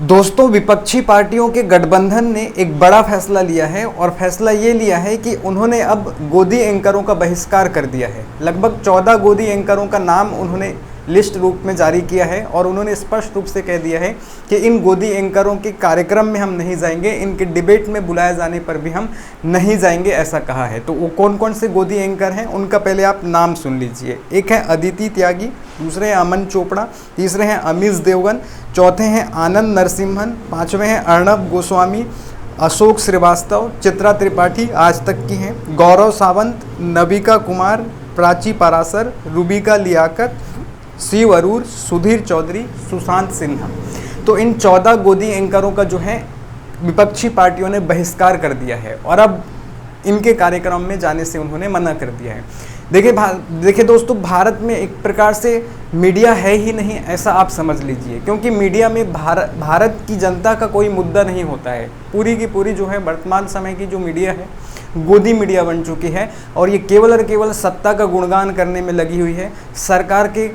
दोस्तों, विपक्षी पार्टियों के गठबंधन ने एक बड़ा फैसला लिया है और फैसला ये लिया है कि उन्होंने अब गोदी एंकरों का बहिष्कार कर दिया है। लगभग 14 गोदी एंकरों का नाम उन्होंने लिस्ट रूप में जारी किया है और उन्होंने स्पष्ट रूप से कह दिया है कि इन गोदी एंकरों के कार्यक्रम में हम नहीं जाएंगे, इनके डिबेट में बुलाए जाने पर भी हम नहीं जाएंगे, ऐसा कहा है। तो वो कौन कौन से गोदी एंकर हैं उनका पहले आप नाम सुन लीजिए। एक है अदिति त्यागी, दूसरे हैं अमन चोपड़ा, तीसरे हैं अमीश देवगन, चौथे हैं आनंद नरसिम्हन, पाँचवें हैं अर्णब गोस्वामी, अशोक श्रीवास्तव, चित्रा त्रिपाठी आज तक की हैं, गौरव सावंत, नविका कुमार, प्राची पारासर, रूबिका लियाकत, शिव अरूर, सुधीर चौधरी, सुशांत सिन्हा। तो इन 14 गोदी एंकरों का जो है विपक्षी पार्टियों ने बहिष्कार कर दिया है और अब इनके कार्यक्रम में जाने से उन्होंने मना कर दिया है। देखिए दोस्तों, भारत में एक प्रकार से मीडिया है ही नहीं, ऐसा आप समझ लीजिए, क्योंकि मीडिया में भारत की जनता का कोई मुद्दा नहीं होता है। पूरी की पूरी जो है वर्तमान समय की जो मीडिया है गोदी मीडिया बन चुकी है और ये केवल और केवल सत्ता का गुणगान करने में लगी हुई है, सरकार के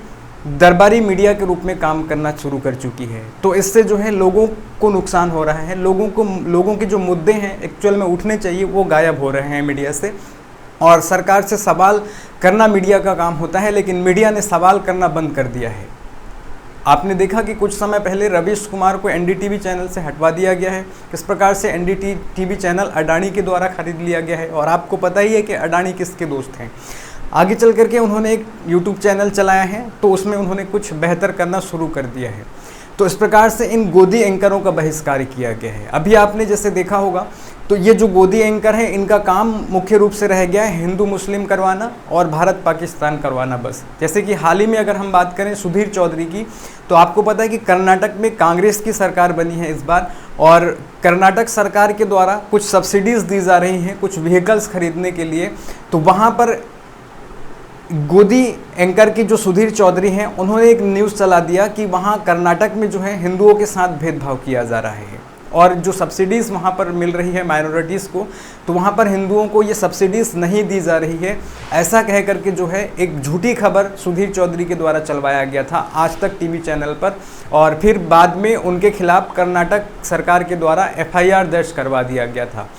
दरबारी मीडिया के रूप में काम करना शुरू कर चुकी है। तो इससे जो है लोगों को नुकसान हो रहा है, लोगों के जो मुद्दे हैं एक्चुअल में उठने चाहिए वो गायब हो रहे हैं मीडिया से। और सरकार से सवाल करना मीडिया का काम होता है, लेकिन मीडिया ने सवाल करना बंद कर दिया है। आपने देखा कि कुछ समय पहले रवीश कुमार को एनडीटीवी चैनल से हटवा दिया गया है। किस प्रकार से एनडीटीवी चैनल अडानी के द्वारा खरीद लिया गया है और आपको पता ही है कि अडानी किसके दोस्त हैं। आगे चल करके उन्होंने एक यूट्यूब चैनल चलाया है तो उसमें उन्होंने कुछ बेहतर करना शुरू कर दिया है। तो इस प्रकार से इन गोदी एंकरों का बहिष्कार किया गया है। अभी आपने जैसे देखा होगा तो ये जो गोदी एंकर हैं इनका काम मुख्य रूप से रह गया है हिंदू मुस्लिम करवाना और भारत पाकिस्तान करवाना बस। जैसे कि हाल ही में अगर हम बात करें सुधीर चौधरी की, तो आपको पता है कि कर्नाटक में कांग्रेस की सरकार बनी है इस बार और कर्नाटक सरकार के द्वारा कुछ सब्सिडीज़ दी जा रही हैं कुछ व्हीकल्स खरीदने के लिए। तो वहाँ पर गोदी एंकर की जो सुधीर चौधरी हैं उन्होंने एक न्यूज़ चला दिया कि वहाँ कर्नाटक में जो है हिंदुओं के साथ भेदभाव किया जा रहा है और जो सब्सिडीज़ वहाँ पर मिल रही है माइनॉरिटीज़ को, तो वहाँ पर हिंदुओं को ये सब्सिडीज़ नहीं दी जा रही है, ऐसा कह करके जो है एक झूठी खबर सुधीर चौधरी के द्वारा चलवाया गया था आज तक टीवी चैनल पर। और फिर बाद में उनके खिलाफ कर्नाटक सरकार के द्वारा FIR दर्ज करवा दिया गया था।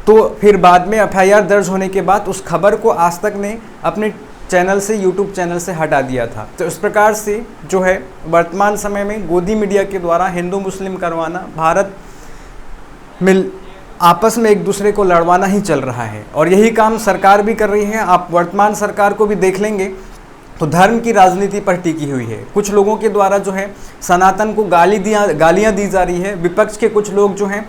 तो फिर बाद में FIR दर्ज होने के बाद उस खबर को आज तक ने अपने चैनल से यूट्यूब चैनल से हटा दिया था। तो इस प्रकार से जो है वर्तमान समय में गोदी मीडिया के द्वारा हिंदू मुस्लिम करवाना, भारत में आपस में एक दूसरे को लड़वाना ही चल रहा है और यही काम सरकार भी कर रही है। आप वर्तमान सरकार को भी देख लेंगे तो धर्म की राजनीति पर टिकी हुई है। कुछ लोगों के द्वारा जो है सनातन को गालियाँ दी जा रही है। विपक्ष के कुछ लोग जो हैं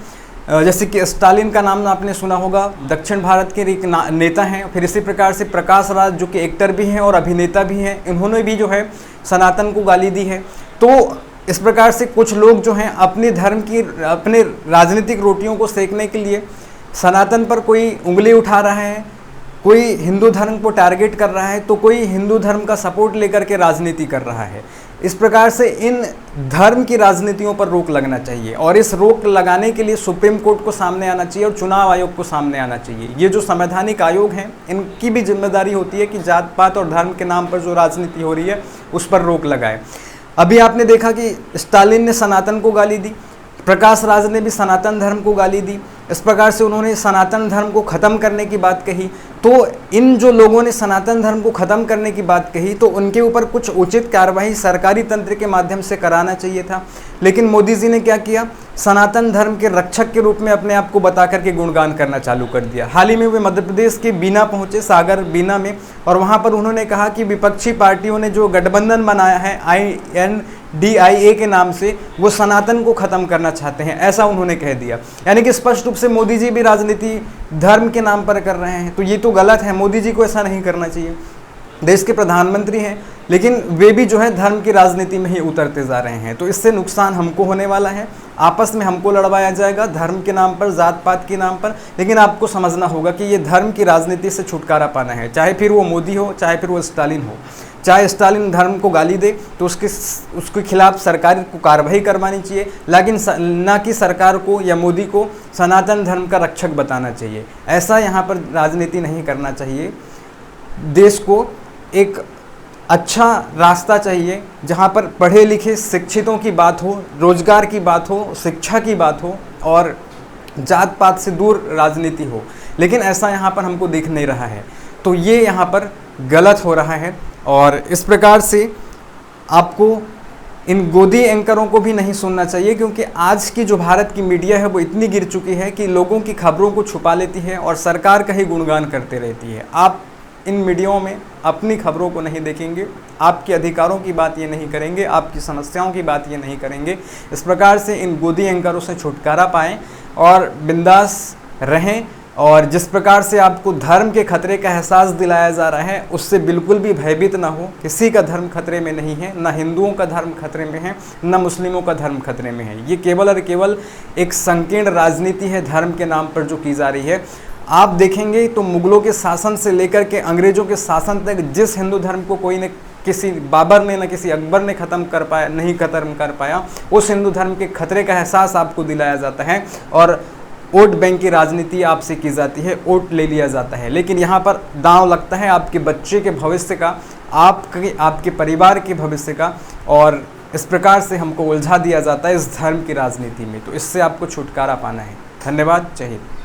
जैसे कि स्टालिन का नाम आपने सुना होगा, दक्षिण भारत के एक नेता हैं। फिर इसी प्रकार से प्रकाश राज जो कि एक्टर भी हैं और अभिनेता भी हैं, इन्होंने भी जो है सनातन को गाली दी है। तो इस प्रकार से कुछ लोग जो हैं अपने धर्म की अपने राजनीतिक रोटियों को सेकने के लिए सनातन पर कोई उंगली उठा रहा है, कोई हिंदू धर्म को टारगेट कर रहा है, तो कोई हिंदू धर्म का सपोर्ट लेकर के राजनीति कर रहा है। इस प्रकार से इन धर्म की राजनीतियों पर रोक लगना चाहिए और इस रोक लगाने के लिए सुप्रीम कोर्ट को सामने आना चाहिए और चुनाव आयोग को सामने आना चाहिए। ये जो संवैधानिक आयोग हैं इनकी भी जिम्मेदारी होती है कि जात पात और धर्म के नाम पर जो राजनीति हो रही है उस पर रोक लगाए। अभी आपने देखा कि स्टालिन ने सनातन को गाली दी, प्रकाश राज ने भी सनातन धर्म को गाली दी। इस प्रकार से उन्होंने सनातन धर्म को ख़त्म करने की बात कही। तो इन जो लोगों ने सनातन धर्म को ख़त्म करने की बात कही तो उनके ऊपर कुछ उचित कार्रवाई सरकारी तंत्र के माध्यम से कराना चाहिए था। लेकिन मोदी जी ने क्या किया, सनातन धर्म के रक्षक के रूप में अपने आप को बता करके गुणगान करना चालू कर दिया। हाल ही में वे मध्य प्रदेश के बीना पहुँचे, सागर बीना में, और वहाँ पर उन्होंने कहा कि विपक्षी पार्टियों ने जो गठबंधन बनाया है INDIA के नाम से, वो सनातन को ख़त्म करना चाहते हैं, ऐसा उन्होंने कह दिया। यानी कि स्पष्ट रूप से मोदी जी भी राजनीति धर्म के नाम पर कर रहे हैं। तो ये तो गलत है, मोदी जी को ऐसा नहीं करना चाहिए। देश के प्रधानमंत्री हैं लेकिन वे भी जो है धर्म की राजनीति में ही उतरते जा रहे हैं। तो इससे नुकसान हमको होने वाला है, आपस में हमको लड़वाया जाएगा धर्म के नाम पर, जात पात के नाम पर। लेकिन आपको समझना होगा कि ये धर्म की राजनीति से छुटकारा पाना है, चाहे फिर वो मोदी हो, चाहे फिर वो स्टालिन हो। चाहे स्टालिन धर्म को गाली दे तो उसके खिलाफ सरकार को कार्रवाई करवानी चाहिए, लेकिन ना कि सरकार को या मोदी को सनातन धर्म का रक्षक बताना चाहिए। ऐसा यहाँ पर राजनीति नहीं करना चाहिए। देश को एक अच्छा रास्ता चाहिए जहाँ पर पढ़े लिखे शिक्षितों की बात हो, रोजगार की बात हो, शिक्षा की बात हो और जात पात से दूर राजनीति हो। लेकिन ऐसा यहाँ पर हमको दिख नहीं रहा है, तो ये यहाँ पर गलत हो रहा है। और इस प्रकार से आपको इन गोदी एंकरों को भी नहीं सुनना चाहिए, क्योंकि आज की जो भारत की मीडिया है वो इतनी गिर चुकी है कि लोगों की खबरों को छुपा लेती है और सरकार का ही गुणगान करते रहती है। आप इन मीडियाओं में अपनी खबरों को नहीं देखेंगे, आपके अधिकारों की बात ये नहीं करेंगे, आपकी समस्याओं की बात ये नहीं करेंगे। इस प्रकार से इन गोदी एंकरों से छुटकारा पाएँ और बिंदास रहें। और जिस प्रकार से आपको धर्म के खतरे का एहसास दिलाया जा रहा है, उससे बिल्कुल भी भयभीत ना हो। किसी का धर्म खतरे में नहीं है, ना हिंदुओं का धर्म खतरे में है, ना मुस्लिमों का धर्म खतरे में है। ये केवल और केवल एक संकीर्ण राजनीति है धर्म के नाम पर जो की जा रही है। आप देखेंगे तो मुगलों के शासन से लेकर के अंग्रेजों के शासन तक जिस हिंदू धर्म को कोई ने, किसी बाबर ने, न किसी अकबर ने नहीं खत्म कर पाया, उस हिंदू धर्म के खतरे का एहसास आपको दिलाया जाता है और वोट बैंक की राजनीति आपसे की जाती है, वोट ले लिया जाता है। लेकिन यहाँ पर दांव लगता है आपके बच्चे के भविष्य का, आपके परिवार के भविष्य का, और इस प्रकार से हमको उलझा दिया जाता है इस धर्म की राजनीति में। तो इससे आपको छुटकारा पाना है। धन्यवाद। जय हिंद।